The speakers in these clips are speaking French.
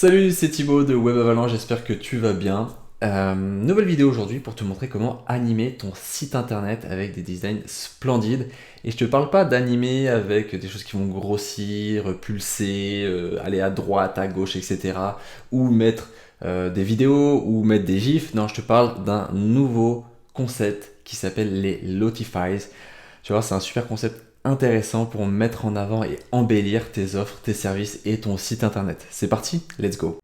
Salut, c'est Thibaut de Web Avalanche, j'espère que tu vas bien. Nouvelle vidéo aujourd'hui pour te montrer comment animer ton site internet avec des designs splendides. Et je te parle pas d'animer avec des choses qui vont grossir, pulser, aller à droite, à gauche, etc. Ou mettre des vidéos ou mettre des gifs. Non, je te parle d'un nouveau concept qui s'appelle les Lotifies. Tu vois, c'est un super concept intéressant pour mettre en avant et embellir tes offres, tes services et ton site internet. C'est parti, let's go.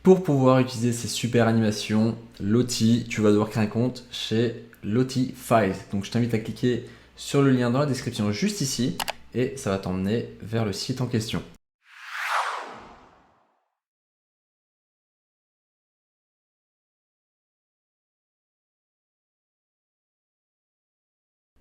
Pour pouvoir utiliser ces super animations, Loti, tu vas devoir créer un compte chez Lotifies. Donc je t'invite à cliquer sur le lien dans la description juste ici et ça va t'emmener vers le site en question.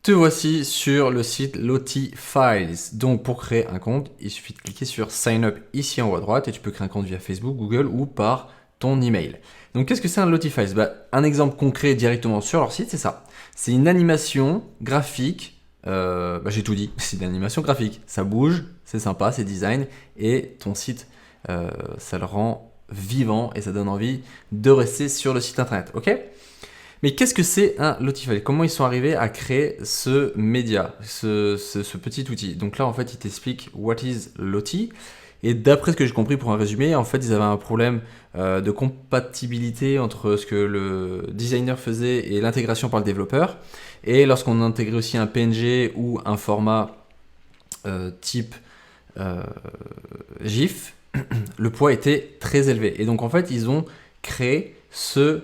Te voici sur le site Lotifies. Donc pour créer un compte, il suffit de cliquer sur Sign Up ici en haut à droite et tu peux créer un compte via Facebook, Google ou par ton email. Donc qu'est-ce que c'est un Lotifies? Un exemple concret directement sur leur site, c'est ça. C'est une animation graphique. J'ai tout dit, c'est une animation graphique. Ça bouge, c'est sympa, c'est design et ton site, ça le rend vivant et ça donne envie de rester sur le site internet. Ok? Mais qu'est-ce que c'est un Lotify? Comment ils sont arrivés à créer ce média, ce petit outil? Donc là, en fait, ils t'expliquent what is Loti. Et d'après ce que j'ai compris pour un résumé, en fait, ils avaient un problème de compatibilité entre ce que le designer faisait et l'intégration par le développeur. Et lorsqu'on intégrait aussi un PNG ou un format type GIF, le poids était très élevé. Et donc, en fait, ils ont créé ce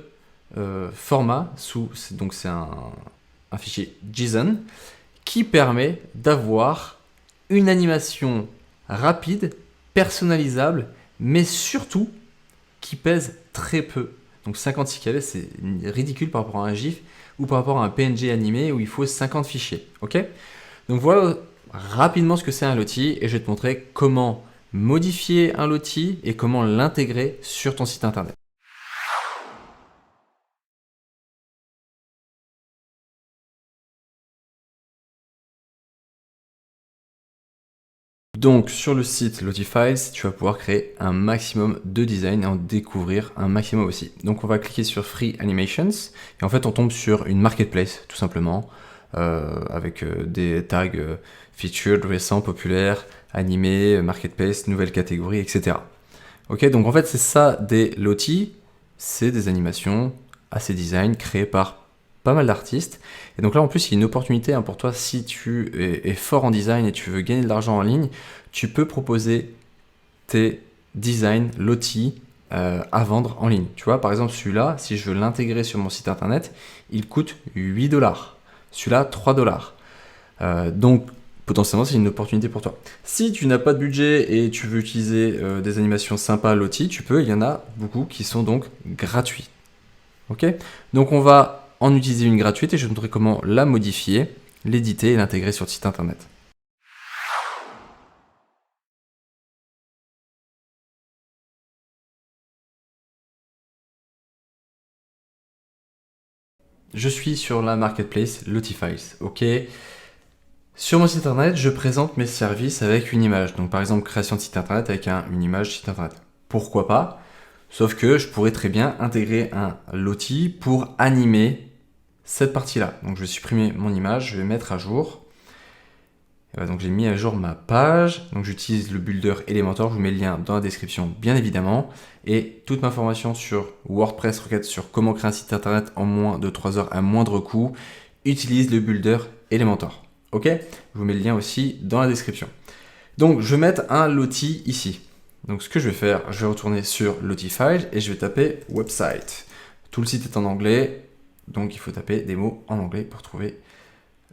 format donc c'est un fichier JSON qui permet d'avoir une animation rapide, personnalisable, mais surtout qui pèse très peu. Donc 56 KB, c'est ridicule par rapport à un GIF ou par rapport à un PNG animé où il faut 50 fichiers. Ok? Donc voilà rapidement ce que c'est un Loti et je vais te montrer comment modifier un Loti et comment l'intégrer sur ton site internet. Donc sur le site Lotifies, tu vas pouvoir créer un maximum de designs et en découvrir un maximum aussi. Donc on va cliquer sur Free Animations et en fait on tombe sur une marketplace tout simplement avec des tags featured, récents, populaires, animés, marketplace, nouvelles catégories, etc. Ok, donc en fait c'est ça des Loti, c'est des animations assez design créées par pas mal d'artistes. Et donc là, en plus, il y a une opportunité pour toi, si tu es fort en design et tu veux gagner de l'argent en ligne, tu peux proposer tes designs Loti à vendre en ligne. Tu vois, par exemple, celui-là, si je veux l'intégrer sur mon site internet, il coûte 8 $. Celui-là, 3 $. Donc, potentiellement, c'est une opportunité pour toi. Si tu n'as pas de budget et tu veux utiliser des animations sympas Loti, tu peux. Il y en a beaucoup qui sont donc gratuits. Ok? Donc, on va en utiliser une gratuite et je vais te montrer comment la modifier, l'éditer et l'intégrer sur le site internet. Je suis sur la marketplace Lotifies, ok? Sur mon site internet, je présente mes services avec une image. Donc par exemple, création de site internet avec une image site internet. Pourquoi pas? Sauf que je pourrais très bien intégrer un Loti pour animer cette partie-là. Donc je vais supprimer mon image, je vais mettre à jour. Donc j'ai mis à jour ma page, donc j'utilise le builder Elementor, je vous mets le lien dans la description bien évidemment, et toute ma formation sur WordPress requête sur comment créer un site internet en moins de 3 heures à moindre coût, utilise le builder Elementor. Ok? Je vous mets le lien aussi dans la description. Donc je vais mettre un Loti ici. Donc ce que je vais faire, je vais retourner sur Lotified et je vais taper website. Tout le site est en anglais, donc il faut taper des mots en anglais pour trouver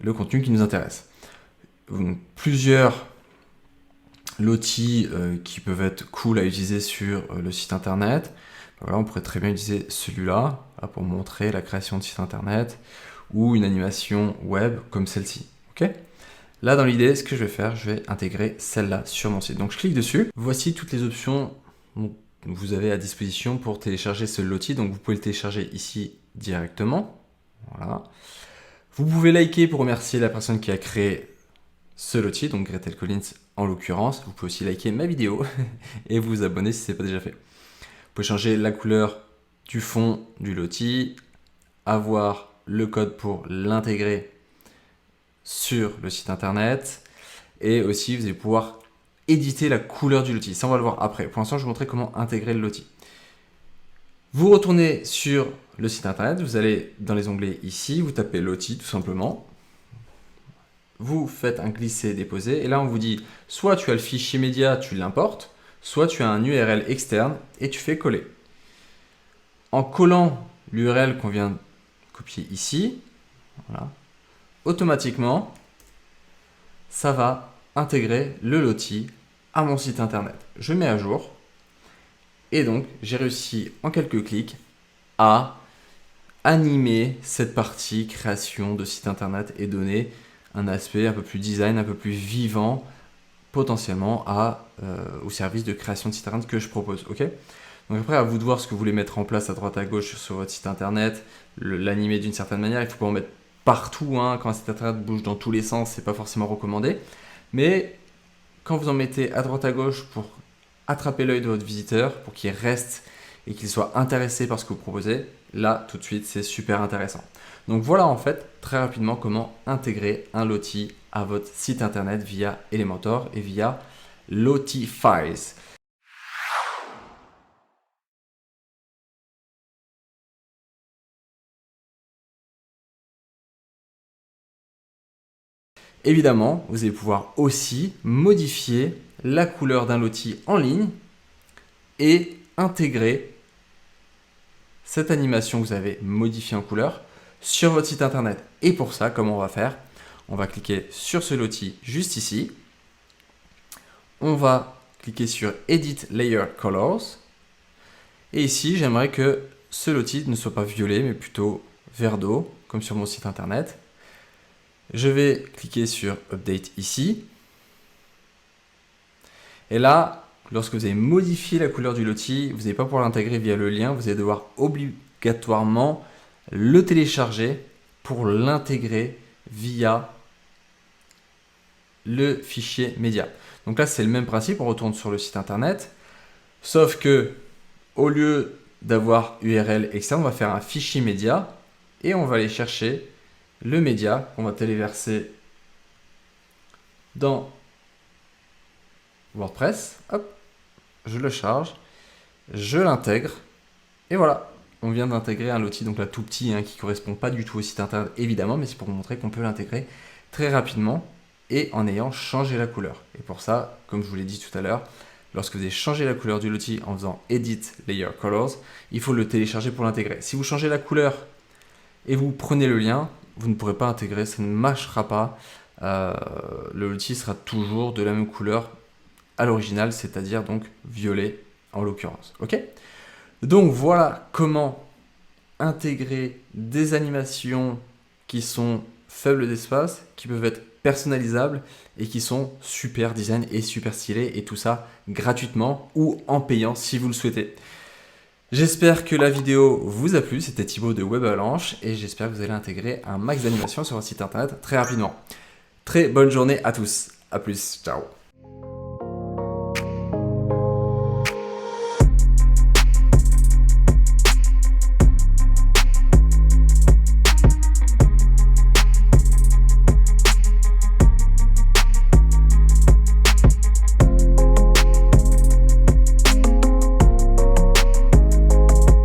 le contenu qui nous intéresse. Plusieurs Loti qui peuvent être cool à utiliser sur le site internet. Voilà, on pourrait très bien utiliser celui-là pour montrer la création de site internet ou une animation web comme celle-ci. Ok? Là, dans l'idée, ce que je vais faire, je vais intégrer celle-là sur mon site. Donc, je clique dessus. Voici toutes les options que vous avez à disposition pour télécharger ce Loti. Donc, vous pouvez le télécharger ici directement. Voilà. Vous pouvez liker pour remercier la personne qui a créé ce loti, donc Gretel Collins en l'occurrence. Vous pouvez aussi liker ma vidéo et vous abonner si ce n'est pas déjà fait. Vous pouvez changer la couleur du fond du loti, avoir le code pour l'intégrer sur le site internet et aussi vous allez pouvoir éditer la couleur du loti. Ça, on va le voir après. Pour l'instant, je vais vous montrer comment intégrer le loti. Vous retournez sur le site internet, vous allez dans les onglets ici, vous tapez loti tout simplement. Vous faites un glisser-déposer et là on vous dit soit tu as le fichier média, tu l'importes, soit tu as un URL externe et tu fais coller. En collant l'URL qu'on vient de copier ici, voilà, automatiquement, ça va intégrer le loti à mon site internet. Je mets à jour et donc j'ai réussi en quelques clics à animer cette partie création de site internet et donner un aspect un peu plus design, un peu plus vivant potentiellement au service de création de site internet que je propose. Ok, donc après, à vous de voir ce que vous voulez mettre en place à droite à gauche sur votre site internet, l'animer d'une certaine manière. Il ne faut pas en mettre partout, hein. Quand un site internet bouge dans tous les sens, c'est pas forcément recommandé. Mais quand vous en mettez à droite à gauche pour attraper l'œil de votre visiteur, pour qu'il reste et qu'il soit intéressé par ce que vous proposez, là tout de suite c'est super intéressant. Donc voilà en fait très rapidement comment intégrer un loti à votre site internet via Elementor et via Lotifies. Évidemment, vous allez pouvoir aussi modifier la couleur d'un loti en ligne et intégrer cette animation que vous avez modifiée en couleur sur votre site internet. Et pour ça, comment on va faire? On va cliquer sur ce loti juste ici. On va cliquer sur Edit Layer Colors. Et ici, j'aimerais que ce loti ne soit pas violet, mais plutôt vert d'eau, comme sur mon site internet. Je vais cliquer sur Update ici. Et là, lorsque vous avez modifié la couleur du loti, vous n'allez pas pouvoir l'intégrer via le lien. Vous allez devoir obligatoirement le télécharger pour l'intégrer via le fichier média. Donc là, c'est le même principe. On retourne sur le site internet. Sauf que, au lieu d'avoir URL externe, on va faire un fichier média et on va aller chercher le média qu'on va téléverser dans WordPress. Hop, je le charge, je l'intègre et voilà, on vient d'intégrer un loti, donc là tout petit, hein, qui ne correspond pas du tout au site internet évidemment, mais c'est pour vous montrer qu'on peut l'intégrer très rapidement et en ayant changé la couleur. Et pour ça, comme je vous l'ai dit tout à l'heure, lorsque vous avez changé la couleur du loti en faisant Edit Layer Colors, il faut le télécharger pour l'intégrer. Si vous changez la couleur et vous prenez le lien, vous ne pourrez pas intégrer, ça ne marchera pas. Le loti sera toujours de la même couleur à l'original, c'est-à-dire donc violet en l'occurrence. Ok? Donc voilà comment intégrer des animations qui sont faibles d'espace, qui peuvent être personnalisables et qui sont super design et super stylés, et tout ça gratuitement ou en payant si vous le souhaitez. J'espère que la vidéo vous a plu, c'était Thibaut de Web Avalanche et j'espère que vous allez intégrer un max d'animations sur votre site internet très rapidement. Très bonne journée à tous, à plus, ciao.